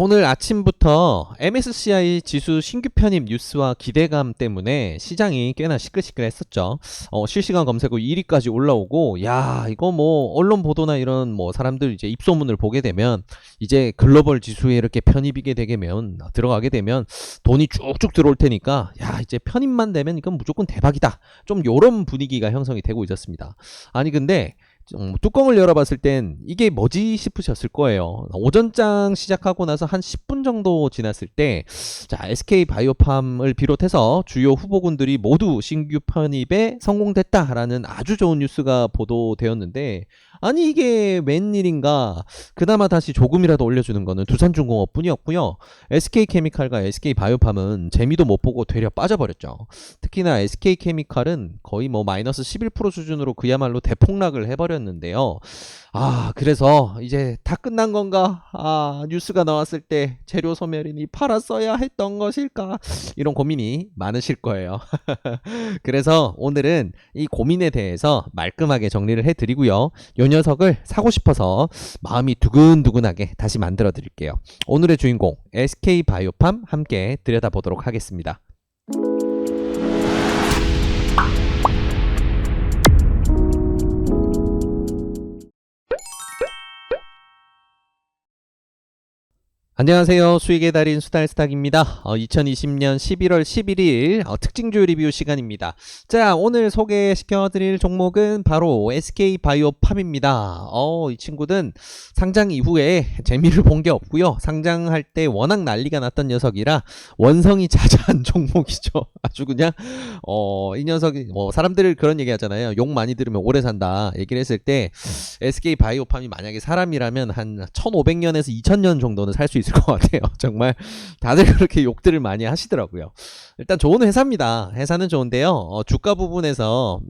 오늘 아침부터 MSCI 지수 신규 편입 뉴스와 기대감 때문에 시장이 꽤나 시끌시끌했었죠. 실시간 검색 후 1위까지 올라오고, 야, 이거 뭐 언론 보도나 이런 뭐 사람들 이제 입소문을 보게 되면 이제 글로벌 지수에 이렇게 편입이게 되면 들어가게 되면 돈이 쭉쭉 들어올 테니까, 야, 이제 편입만 되면 이건 무조건 대박이다. 좀 요런 분위기가 형성이 되고 있었습니다. 아니 근데 뚜껑을 열어봤을 땐 이게 뭐지 싶으셨을 거예요. 오전장 시작하고 나서 한 10분 정도 지났을 때, 자, SK바이오팜을 비롯해서 주요 후보군들이 모두 신규 편입에 성공됐다라는 아주 좋은 뉴스가 보도되었는데, 아니 이게 웬일인가. 그나마 다시 조금이라도 올려주는 거는 두산중공업 뿐이었고요. SK케미칼과 SK바이오팜은 재미도 못 보고 되려 빠져버렸죠. 특히나 SK케미칼은 거의 뭐 마이너스 11% 수준으로 그야말로 대폭락을 해버렸는데요. 그래서 이제 다 끝난 건가? 뉴스가 나왔을 때 재료 소멸이니 팔았어야 했던 것일까? 이런 고민이 많으실 거예요. 그래서 오늘은 이 고민에 대해서 말끔하게 정리를 해드리고요. 요 녀석을 사고 싶어서 마음이 두근두근하게 다시 만들어 드릴게요. 오늘의 주인공 SK바이오팜 함께 들여다보도록 하겠습니다. 안녕하세요. 수익의 달인 수달스탁입니다. 2020년 11월 11일 특징주 리뷰 시간입니다. 자, 오늘 소개시켜드릴 종목은 바로 SK바이오팜입니다. 이 친구는 상장 이후에 재미를 본 게 없고요. 상장할 때 워낙 난리가 났던 녀석이라 원성이 자자한 종목이죠. 아주 그냥 이 녀석이 뭐 사람들 그런 얘기 하잖아요. 욕 많이 들으면 오래 산다 얘기를 했을 때 SK바이오팜이 만약에 사람이라면 한 1500년에서 2000년 정도는 살 수 있을 것 같아요. 정말 다들 그렇게 욕들을 많이 하시더라고요. 일단 좋은 회사입니다. 회사는 좋은데요. 주가 부분에서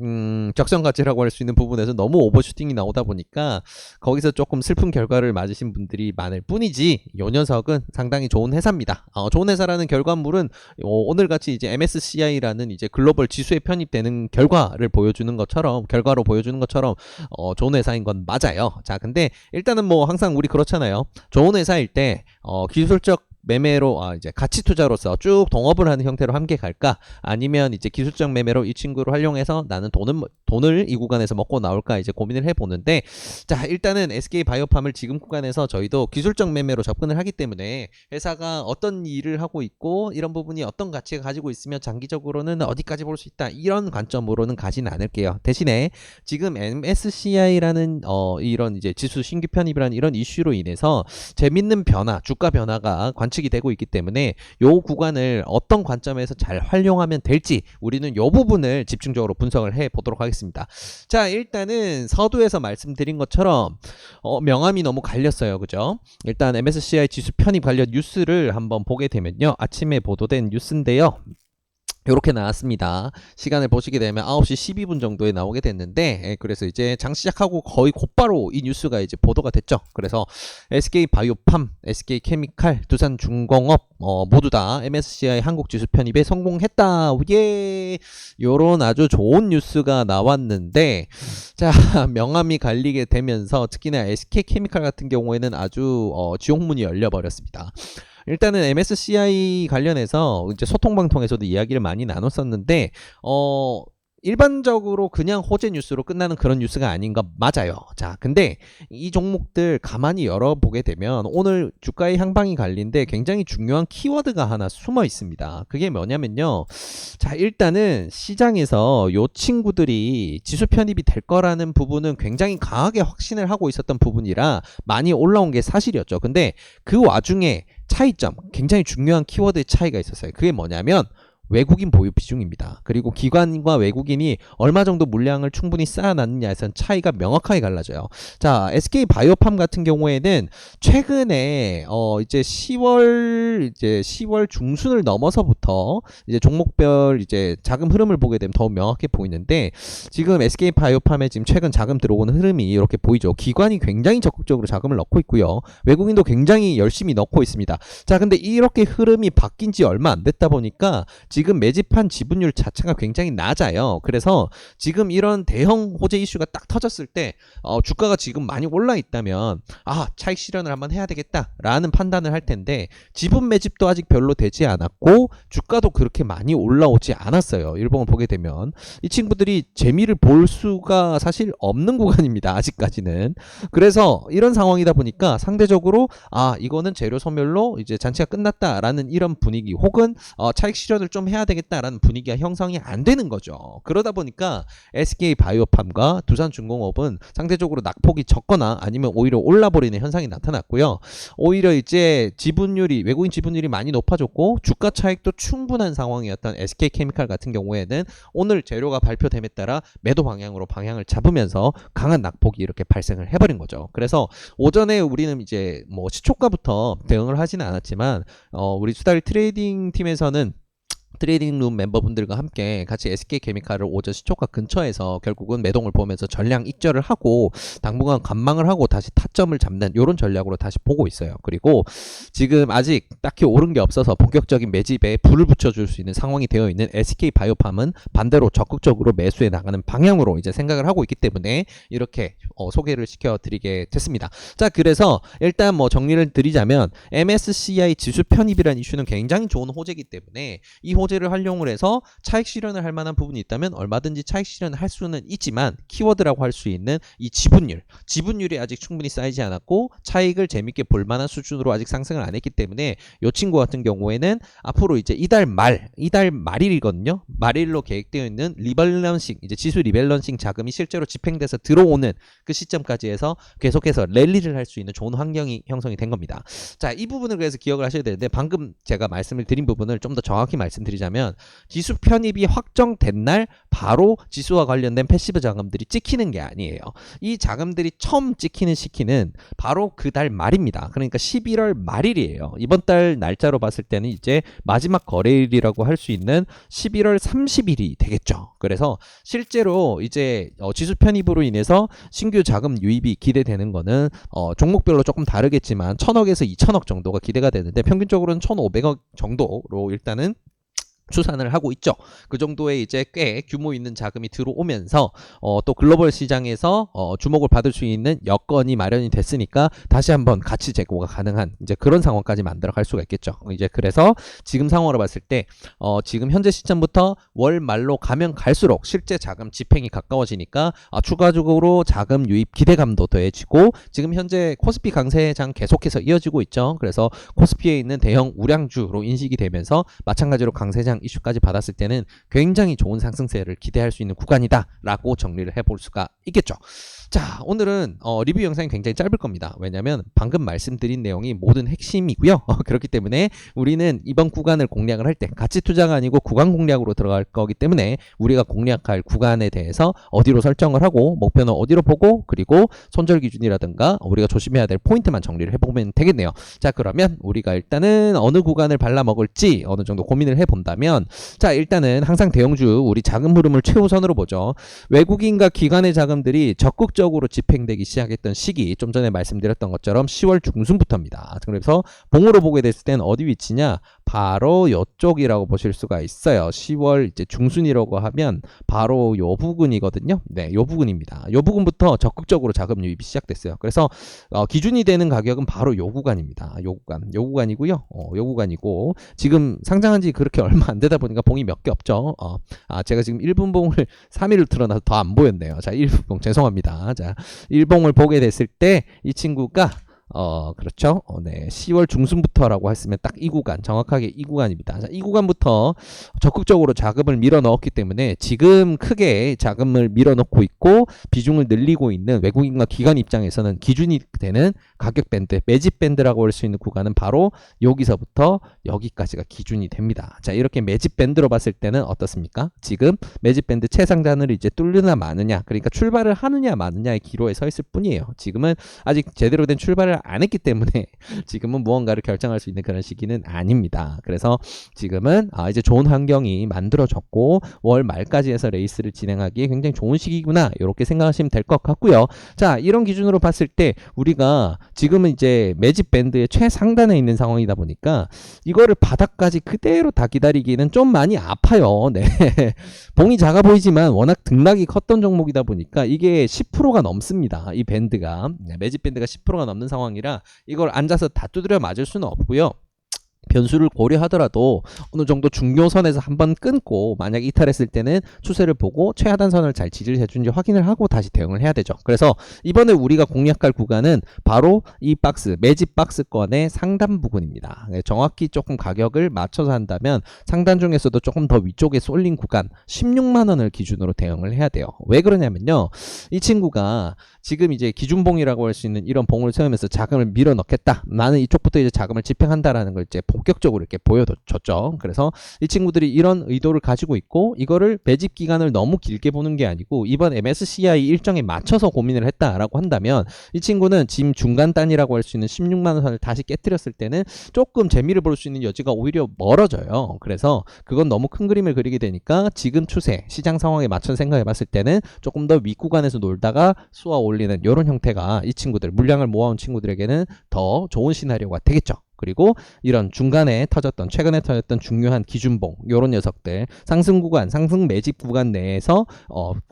적정가치라고 할 수 있는 부분에서 너무 오버슈팅이 나오다 보니까 거기서 조금 슬픈 결과를 맞으신 분들이 많을 뿐이지, 이 녀석은 상당히 좋은 회사입니다. 좋은 회사라는 결과물은 오늘같이 이제 MSCI라는 이제 글로벌 지수에 편입되는 결과로 보여주는 것처럼 좋은 회사인 건 맞아요. 자, 근데 일단은 뭐 항상 우리 그렇잖아요. 좋은 회사일 때 기술적 매매로 이제 가치 투자로서 쭉 동업을 하는 형태로 함께 갈까, 아니면 이제 기술적 매매로 이 친구를 활용해서 나는 돈을 이 구간에서 먹고 나올까 이제 고민을 해보는데, 자, 일단은 SK바이오팜을 지금 구간에서 저희도 기술적 매매로 접근을 하기 때문에 회사가 어떤 일을 하고 있고 이런 부분이 어떤 가치가 가지고 있으면 장기적으로는 어디까지 볼 수 있다, 이런 관점으로는 가지는 않을게요. 대신에 지금 MSCI라는 이런 이제 지수 신규 편입이라는 이런 이슈로 인해서 재밌는 변화, 주가 변화가 관측이 되고 있기 때문에 요 구간을 어떤 관점에서 잘 활용하면 될지 우리는 요 부분을 집중적으로 분석을 해 보도록 하겠습니다. 자, 일단은 서두에서 말씀드린 것처럼 명암이 너무 갈렸어요. 그죠? 일단 MSCI 지수 편입 관련 뉴스를 한번 보게 되면요, 아침에 보도된 뉴스인데요, 이렇게 나왔습니다. 시간을 보시게 되면 9시 12분 정도에 나오게 됐는데, 그래서 이제 장 시작하고 거의 곧바로 이 뉴스가 이제 보도가 됐죠. 그래서 SK바이오팜, SK케미칼, 두산중공업 모두 다 MSCI 한국지수 편입에 성공했다. 예! 요런 아주 좋은 뉴스가 나왔는데, 자, 명암이 갈리게 되면서 특히나 SK케미칼 같은 경우에는 아주 지옥문이 열려버렸습니다. 일단은 MSCI 관련해서 이제 소통방 통해서도 이야기를 많이 나눴었는데, 일반적으로 그냥 호재 뉴스로 끝나는 그런 뉴스가 아닌 거 맞아요. 자, 근데 이 종목들 가만히 열어보게 되면 오늘 주가의 향방이 갈린데 굉장히 중요한 키워드가 하나 숨어 있습니다. 그게 뭐냐면요, 자, 일단은 시장에서 요 친구들이 지수 편입이 될 거라는 부분은 굉장히 강하게 확신을 하고 있었던 부분이라 많이 올라온 게 사실이었죠. 근데 그 와중에 차이점, 굉장히 중요한 키워드의 차이가 있었어요. 그게 뭐냐면 외국인 보유 비중입니다. 그리고 기관과 외국인이 얼마 정도 물량을 충분히 쌓아놨느냐에선 차이가 명확하게 갈라져요. 자, SK바이오팜 같은 경우에는 최근에 이제 10월 중순을 넘어서부터 이제 종목별 이제 자금 흐름을 보게 되면 더 명확해 보이는데, 지금 SK바이오팜에 지금 최근 자금 들어오는 흐름이 이렇게 보이죠. 기관이 굉장히 적극적으로 자금을 넣고 있고요. 외국인도 굉장히 열심히 넣고 있습니다. 자, 근데 이렇게 흐름이 바뀐 지 얼마 안 됐다 보니까 지금 매집한 지분율 자체가 굉장히 낮아요. 그래서 지금 이런 대형 호재 이슈가 딱 터졌을 때 주가가 지금 많이 올라 있다면 차익 실현을 한번 해야 되겠다라는 판단을 할 텐데 지분 매집도 아직 별로 되지 않았고 주가도 그렇게 많이 올라오지 않았어요. 일봉을 보게 되면 이 친구들이 재미를 볼 수가 사실 없는 구간입니다. 아직까지는. 그래서 이런 상황이다 보니까 상대적으로 이거는 재료 소멸로 이제 잔치가 끝났다라는 이런 분위기 혹은 차익 실현을 좀 해야 되겠다라는 분위기가 형성이 안 되는 거죠. 그러다 보니까 SK바이오팜과 두산중공업은 상대적으로 낙폭이 적거나 아니면 오히려 올라버리는 현상이 나타났고요. 오히려 이제 지분율이 외국인 지분율이 많이 높아졌고 주가 차익도 충분한 상황이었던 SK케미칼 같은 경우에는 오늘 재료가 발표됨에 따라 매도 방향으로 방향을 잡으면서 강한 낙폭이 이렇게 발생을 해버린 거죠. 그래서 오전에 우리는 이제 뭐 시초가부터 대응을 하지는 않았지만 우리 수달 트레이딩 팀에서는 트레이딩룸 멤버분들과 함께 같이 SK케미칼을 오전 시초가 근처에서 결국은 매동을 보면서 전량 익절을 하고 당분간 관망을 하고 다시 타점을 잡는 이런 전략으로 다시 보고 있어요. 그리고 지금 아직 딱히 오른 게 없어서 본격적인 매집에 불을 붙여줄 수 있는 상황이 되어 있는 SK바이오팜은 반대로 적극적으로 매수해 나가는 방향으로 이제 생각을 하고 있기 때문에 이렇게 소개를 시켜드리게 됐습니다. 자, 그래서 일단 뭐 정리를 드리자면 MSCI 지수 편입이라는 이슈는 굉장히 좋은 호재이기 때문에 이 호재를 활용을 해서 차익 실현을 할 만한 부분이 있다면 얼마든지 차익 실현을 할 수는 있지만 키워드라고 할 수 있는 이 지분율이 아직 충분히 쌓이지 않았고 차익을 재밌게 볼 만한 수준으로 아직 상승을 안 했기 때문에 이 친구 같은 경우에는 앞으로 이제 이달 말일이거든요. 말일로 계획되어 있는 리밸런싱, 이제 지수 리밸런싱 자금이 실제로 집행돼서 들어오는 그 시점까지 해서 계속해서 랠리를 할 수 있는 좋은 환경이 형성이 된 겁니다. 자, 이 부분을 그래서 기억을 하셔야 되는데 방금 제가 말씀을 드린 부분을 좀 더 정확히 말씀드리자면 지수 편입이 확정된 날 바로 지수와 관련된 패시브 자금들이 찍히는 게 아니에요. 이 자금들이 처음 찍히는 시기는 바로 그 달 말입니다. 그러니까 11월 말일이에요. 이번 달 날짜로 봤을 때는 이제 마지막 거래일이라고 할 수 있는 11월 30일이 되겠죠. 그래서 실제로 이제 지수 편입으로 인해서 신규 자금 유입이 기대되는 거는 종목별로 조금 다르겠지만 1000억에서 2000억 정도가 기대가 되는데 평균적으로는 1500억 정도로 일단은 추산을 하고 있죠. 그 정도의 이제 꽤 규모 있는 자금이 들어오면서 또 글로벌 시장에서 주목을 받을 수 있는 여건이 마련이 됐으니까 다시 한번 가치 재고가 가능한 이제 그런 상황까지 만들어 갈 수가 있겠죠. 이제 그래서 지금 상황으로 봤을 때 지금 현재 시점부터 월 말로 가면 갈수록 실제 자금 집행이 가까워지니까 추가적으로 자금 유입 기대감도 더해지고 지금 현재 코스피 강세장 계속해서 이어지고 있죠. 그래서 코스피에 있는 대형 우량주로 인식이 되면서 마찬가지로 강세장 이슈까지 받았을 때는 굉장히 좋은 상승세를 기대할 수 있는 구간이다 라고 정리를 해볼 수가 있겠죠. 자, 오늘은 리뷰 영상이 굉장히 짧을 겁니다. 왜냐하면 방금 말씀드린 내용이 모든 핵심이고요. 그렇기 때문에 우리는 이번 구간을 공략을 할 때 가치 투자가 아니고 구간 공략으로 들어갈 거기 때문에 우리가 공략할 구간에 대해서 어디로 설정을 하고 목표는 어디로 보고 그리고 손절 기준이라든가 우리가 조심해야 될 포인트만 정리를 해보면 되겠네요. 자, 그러면 우리가 일단은 어느 구간을 발라먹을지 어느 정도 고민을 해본다면 자, 일단은 항상 대형주 우리 자금 흐름을 최우선으로 보죠. 외국인과 기관의 자금들이 적극적으로 집행되기 시작했던 시기 좀 전에 말씀드렸던 것처럼 10월 중순부터입니다. 그래서 봉으로 보게 됐을 때는 어디 위치냐? 바로 이쪽이라고 보실 수가 있어요. 10월 이제 중순이라고 하면 바로 요 부근이거든요. 네, 요 부근입니다. 요 부근부터 적극적으로 자금 유입이 시작됐어요. 그래서 기준이 되는 가격은 바로 요 구간입니다. 요 구간이고요. 요 구간이고 지금 상장한 지 그렇게 얼마 안 되다 보니까 봉이 몇 개 없죠. 제가 지금 1분 봉을 3일을 틀어놔서 더 안 보였네요. 자, 1분 봉 죄송합니다. 자, 1봉을 보게 됐을 때 이 친구가 그렇죠. 네. 10월 중순부터라고 했으면 딱 이 구간, 정확하게 이 구간입니다. 자, 이 구간부터 적극적으로 자금을 밀어 넣었기 때문에 지금 크게 자금을 밀어 넣고 있고 비중을 늘리고 있는 외국인과 기관 입장에서는 기준이 되는 가격 밴드, 매집 밴드라고 할 수 있는 구간은 바로 여기서부터 여기까지가 기준이 됩니다. 자, 이렇게 매집 밴드로 봤을 때는 어떻습니까? 지금 매집 밴드 최상단을 이제 뚫느냐 마느냐, 그러니까 출발을 하느냐 마느냐의 기로에 서 있을 뿐이에요. 지금은 아직 제대로 된 출발을 투자를 안 했기 때문에 지금은 무언가를 결정할 수 있는 그런 시기는 아닙니다. 그래서 지금은 이제 좋은 환경이 만들어졌고 월 말까지 해서 레이스를 진행하기에 굉장히 좋은 시기구나 이렇게 생각하시면 될 것 같고요. 자, 이런 기준으로 봤을 때 우리가 지금은 이제 매집 밴드의 최상단에 있는 상황이다 보니까 이거를 바닥까지 그대로 다 기다리기는 좀 많이 아파요. 네. 봉이 작아 보이지만 워낙 등락이 컸던 종목이다 보니까 이게 10%가 넘습니다. 이 밴드가. 매집 밴드가 10%가 넘는 상황이라 이걸 앉아서 다 두드려 맞을 수는 없고요. 변수를 고려하더라도 어느 정도 중요선에서 한번 끊고 만약 이탈했을 때는 추세를 보고 최하단선을 잘 지지를 해주는지 확인을 하고 다시 대응을 해야 되죠. 그래서 이번에 우리가 공략할 구간은 바로 이 박스, 매집 박스권의 상단 부분입니다. 정확히 조금 가격을 맞춰서 한다면 상단 중에서도 조금 더 위쪽에 쏠린 구간 16만원을 기준으로 대응을 해야 돼요. 왜 그러냐면요. 이 친구가 지금 이제 기준봉이라고 할 수 있는 이런 봉을 세우면서 자금을 밀어 넣겠다. 나는 이쪽부터 이제 자금을 집행한다라는 걸 이제 본격적으로 이렇게 보여줬죠. 그래서 이 친구들이 이런 의도를 가지고 있고 이거를 매집 기간을 너무 길게 보는 게 아니고 이번 MSCI 일정에 맞춰서 고민을 했다라고 한다면 이 친구는 지금 중간 단이라고 할 수 있는 16만 원 선을 다시 깨뜨렸을 때는 조금 재미를 볼 수 있는 여지가 오히려 멀어져요. 그래서 그건 너무 큰 그림을 그리게 되니까 지금 추세, 시장 상황에 맞춰 생각해 봤을 때는 조금 더 윗구간에서 놀다가 쏘아 올리는 이런 형태가 이 친구들, 물량을 모아온 친구들에게는 더 좋은 시나리오가 되겠죠. 그리고 이런 중간에 터졌던 최근에 터졌던 중요한 기준봉 요런 녀석들 상승 구간 상승 매집 구간 내에서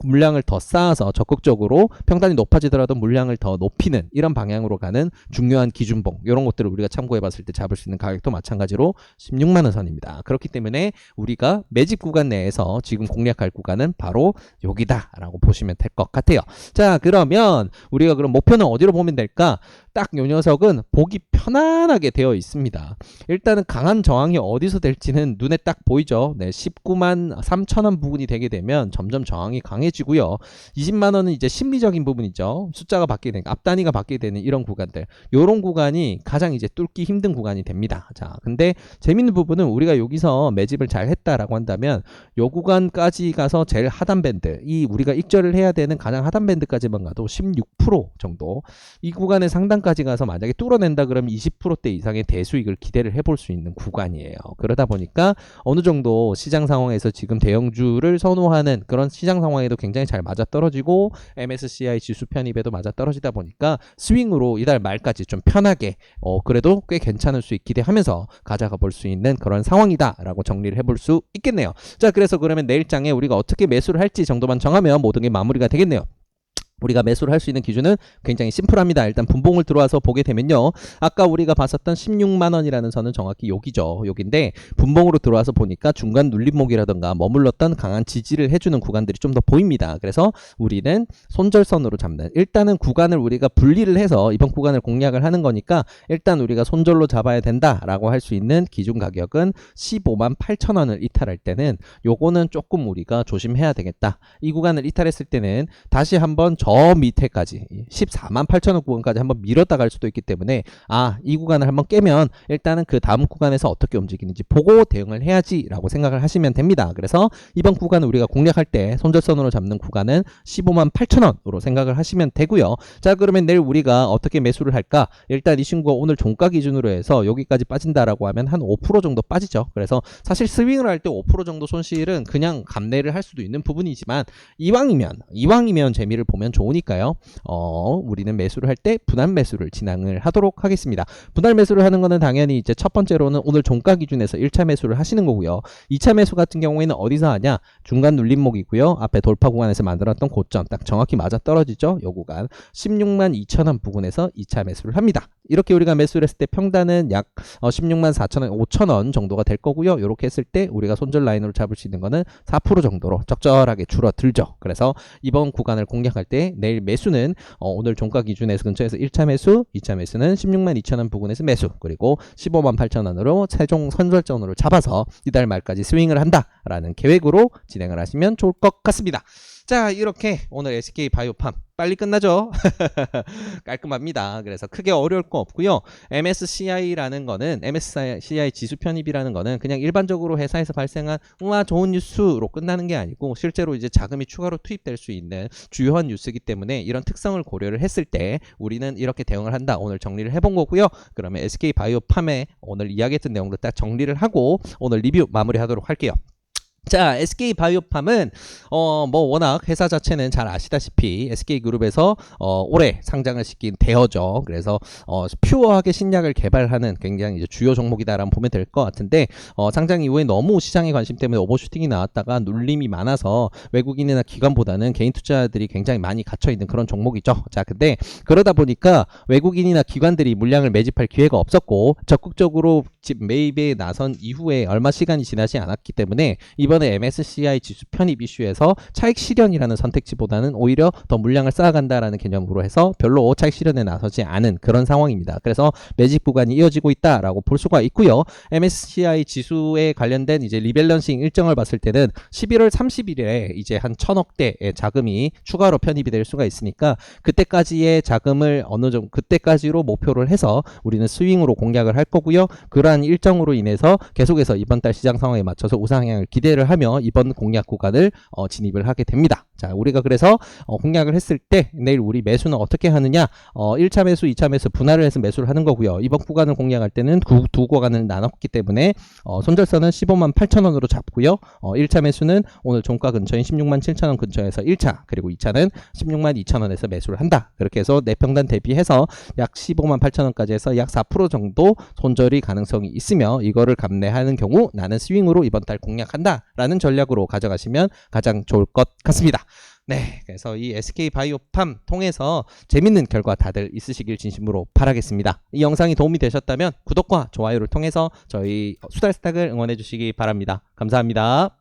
물량을 더 쌓아서 적극적으로 평단이 높아지더라도 물량을 더 높이는 이런 방향으로 가는 중요한 기준봉 요런 것들을 우리가 참고해 봤을 때 잡을 수 있는 가격도 마찬가지로 16만원 선입니다. 그렇기 때문에 우리가 매집 구간 내에서 지금 공략할 구간은 바로 여기다 라고 보시면 될 것 같아요. 자, 그러면 우리가 그럼 목표는 어디로 보면 될까? 딱 요 녀석은 보기 편안하게 되어 있습니다. 일단은 강한 저항이 어디서 될지는 눈에 딱 보이죠. 네, 19만 3천원 부분이 되게 되면 점점 저항이 강해지고요. 20만원은 이제 심리적인 부분이죠. 숫자가 바뀌게 되는 앞 단위가 바뀌게 되는 이런 구간들, 요런 구간이 가장 이제 뚫기 힘든 구간이 됩니다. 자, 근데 재밌는 부분은 우리가 여기서 매집을 잘 했다라고 한다면 요 구간까지 가서 제일 하단 밴드, 이 우리가 익절을 해야 되는 가장 하단 밴드까지만 가도 16% 정도, 이 구간의 상단까지 가서 만약에 뚫어낸다 그러면 20%대 이상의 대수익을 기대를 해볼 수 있는 구간이에요. 그러다 보니까 어느 정도 시장 상황에서 지금 대형주를 선호하는 그런 시장 상황에도 굉장히 잘 맞아떨어지고 MSCI 지수 편입에도 맞아떨어지다 보니까 스윙으로 이달 말까지 좀 편하게 그래도 꽤 괜찮을 수익 기대하면서 가져가 볼 수 있는 그런 상황이다 라고 정리를 해볼 수 있겠네요. 자, 그래서 그러면 내일장에 우리가 어떻게 매수를 할지 정도만 정하면 모든 게 마무리가 되겠네요. 우리가 매수를 할 수 있는 기준은 굉장히 심플합니다. 일단 분봉을 들어와서 보게 되면요. 아까 우리가 봤었던 16만원이라는 선은 정확히 여기죠. 여긴데 분봉으로 들어와서 보니까 중간 눌림목이라던가 머물렀던 강한 지지를 해주는 구간들이 좀 더 보입니다. 그래서 우리는 손절선으로 잡는, 일단은 구간을 우리가 분리를 해서 이번 구간을 공략을 하는 거니까 일단 우리가 손절로 잡아야 된다라고 할 수 있는 기준 가격은 15만 8천원을 이탈할 때는 요거는 조금 우리가 조심해야 되겠다. 이 구간을 이탈했을 때는 다시 한번 저 밑에까지 14만 8천원 구간까지 한번 밀었다 갈 수도 있기 때문에 이 구간을 한번 깨면 일단은 그 다음 구간에서 어떻게 움직이는지 보고 대응을 해야지 라고 생각을 하시면 됩니다. 그래서 이번 구간을 우리가 공략할 때 손절선으로 잡는 구간은 15만 8천원으로 생각을 하시면 되고요. 자, 그러면 내일 우리가 어떻게 매수를 할까? 일단 이 친구가 오늘 종가 기준으로 해서 여기까지 빠진다라고 하면 한 5% 정도 빠지죠. 그래서 사실 스윙을 할 때 5% 정도 손실은 그냥 감내를 할 수도 있는 부분이지만 이왕이면 재미를 보면 좋으니까요. 우리는 매수를 할 때 분할 매수를 진행을 하도록 하겠습니다. 분할 매수를 하는 거는 당연히 이제 첫 번째로는 오늘 종가 기준에서 1차 매수를 하시는 거고요. 2차 매수 같은 경우에는 어디서 하냐? 중간 눌림목이고요. 앞에 돌파 구간에서 만들었던 고점 딱 정확히 맞아 떨어지죠. 요 구간 16만 2천원 부근에서 2차 매수를 합니다. 이렇게 우리가 매수를 했을 때 평단은 약 16만 4천원, 5천원 정도가 될 거고요. 이렇게 했을 때 우리가 손절 라인으로 잡을 수 있는 거는 4% 정도로 적절하게 줄어들죠. 그래서 이번 구간을 공략할 때 내일 매수는 오늘 종가 기준에서 근처에서 1차 매수, 2차 매수는 16만 2천원 부근에서 매수, 그리고 15만 8천원으로 최종 손절점으로 잡아서 이달 말까지 스윙을 한다라는 계획으로 진행을 하시면 좋을 것 같습니다. 자, 이렇게 오늘 SK 바이오팜 빨리 끝나죠? 깔끔합니다. 그래서 크게 어려울 거 없고요. MSCI라는 거는 MSCI 지수 편입이라는 거는 그냥 일반적으로 회사에서 발생한 우와 좋은 뉴스로 끝나는 게 아니고 실제로 이제 자금이 추가로 투입될 수 있는 주요한 뉴스이기 때문에 이런 특성을 고려를 했을 때 우리는 이렇게 대응을 한다. 오늘 정리를 해본 거고요. 그러면 SK 바이오팜의 오늘 이야기했던 내용도 딱 정리를 하고 오늘 리뷰 마무리하도록 할게요. 자, SK 바이오팜은 뭐 워낙 회사 자체는 잘 아시다시피 SK그룹에서 올해 상장을 시킨 대어죠. 그래서 퓨어하게 신약을 개발하는 굉장히 이제 주요 종목이다라고 보면 될 것 같은데 상장 이후에 너무 시장의 관심 때문에 오버슈팅이 나왔다가 눌림이 많아서 외국인이나 기관보다는 개인 투자자들이 굉장히 많이 갇혀 있는 그런 종목이죠. 자, 근데 그러다 보니까 외국인이나 기관들이 물량을 매집할 기회가 없었고 적극적으로 매입에 나선 이후에 얼마 시간이 지나지 않았기 때문에 이번에 MSCI 지수 편입 이슈에서 차익 실현이라는 선택지보다는 오히려 더 물량을 쌓아간다라는 개념으로 해서 별로 차익 실현에 나서지 않은 그런 상황입니다. 그래서 매집 구간이 이어지고 있다라고 볼 수가 있고요. MSCI 지수에 관련된 이제 리밸런싱 일정을 봤을 때는 11월 30일에 이제 한 1,000억대의 자금이 추가로 편입이 될 수가 있으니까 그때까지의 자금을 어느 정도 그때까지로 목표를 해서 우리는 스윙으로 공략을 할 거고요. 그러한 일정으로 인해서 계속해서 이번 달 시장 상황에 맞춰서 우상향을 기대를 하며 이번 공략 구간을 진입을 하게 됩니다. 자, 우리가 그래서 공략을 했을 때 내일 우리 매수는 어떻게 하느냐? 1차 매수, 2차 매수 분할을 해서 매수를 하는 거고요. 이번 구간을 공략할 때는 두 구간을 나눴기 때문에 손절선은 15만 8천 원으로 잡고요. 1차 매수는 오늘 종가 근처인 16만 7천 원 근처에서 1차, 그리고 2차는 16만 2천 원에서 매수를 한다. 그렇게 해서 내평단 대비해서 약 15만 8천 원까지 해서 약 4% 정도 손절이 가능성이 있으며 이거를 감내하는 경우 나는 스윙으로 이번 달 공략한다 라는 전략으로 가져가시면 가장 좋을 것 같습니다. 네, 그래서 이 SK 바이오팜 통해서 재밌는 결과 다들 있으시길 진심으로 바라겠습니다. 이 영상이 도움이 되셨다면 구독과 좋아요를 통해서 저희 수달스탁을 응원해 주시기 바랍니다. 감사합니다.